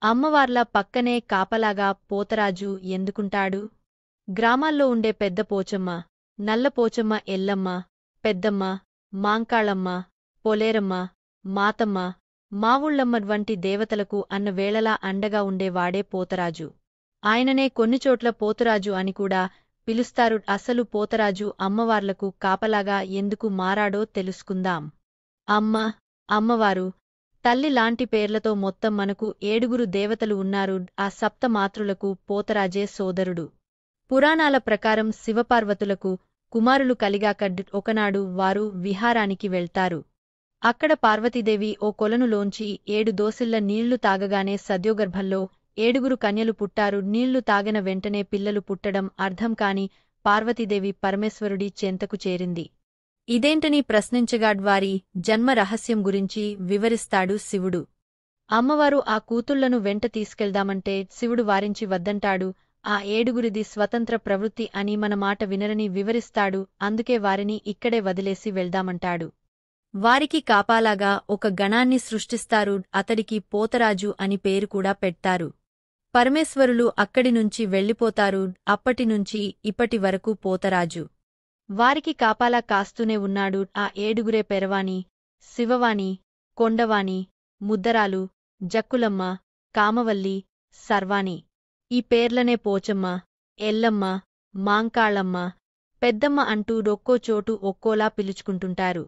అమ్మవార్ల పక్కనే కాపలాగా పోతరాజు ఎందుకుంటాడు? గ్రామాల్లో ఉండే పెద్ద పోచమ్మ, నల్ల పోచమ్మ, ఎల్లమ్మ, పెద్దమ్మ, మాంకాళమ్మ, పొలేరమ్మ, మాతమ్మ, మావుళ్ళమ్మ వంటి దేవతలకు అన్న వేళలా అండగా ఉండేవాడే పోతరాజు. ఆయననే కొన్నిచోట్ల పోతురాజు అని కూడా పిలుస్తారు. అసలు పోతరాజు అమ్మవార్లకు కాపలాగా ఎందుకు మారాడో తెలుసుకుందాం. అమ్మవారు, తల్లి లాంటి పేర్లతో మొత్తం మనకు 7 దేవతలు ఉన్నారు. ఆ సప్తమాతృలకు పోతరాజే సోదరుడు. పురాణాల ప్రకారం శివపార్వతులకు కుమారులు కలిగాక ఒకనాడు వారు విహారానికి వెళ్తారు. అక్కడ పార్వతీదేవి ఓ కొలనులోంచి 7 దోసిళ్ల నీళ్లు తాగగానే సద్యోగర్భంలో 7 కన్యలు పుట్టారు. నీళ్లు తాగిన వెంటనే పిల్లలు పుట్టడం అర్థం కాని పార్వతీదేవి పరమేశ్వరుడి చెంతకు చేరింది. ఇదేంటని ప్రశ్నించగాడ్ వారి జన్మ రహస్యం గురించి వివరిస్తాడు శివుడు. అమ్మవారు ఆ కూతుళ్లను వెంట తీసుకెళ్దామంటే శివుడు వారించి వద్దంటాడు. ఆ 7 స్వతంత్ర ప్రవృత్తి అని మన మాట వినరని వివరిస్తాడు. అందుకే వారిని ఇక్కడే వదిలేసి వెళ్దామంటాడు. వారికి కాపాలాగా ఒక గణాన్ని సృష్టిస్తారు. అతడికి పోతరాజు అని పేరు కూడా పెడ్తారు. పరమేశ్వరులు అక్కడినుంచి వెళ్ళిపోతారు. అప్పటినుంచి ఇప్పటి వరకు పోతరాజు వారికి కాపాలా కాస్తూనే ఉన్నాడు. ఆ 7 పెరవాని, శివవాని, కొండవాని, ముద్దరాలు, జక్కులమ్మ, కామవల్లి, సర్వాని. ఈ పేర్లనే పోచమ్మ, ఎల్లమ్మ, మాంకాళమ్మ, పెద్దమ్మ అంటూ ఒక్కో చోటు ఒక్కోలా పిలుచుకుంటుంటారు.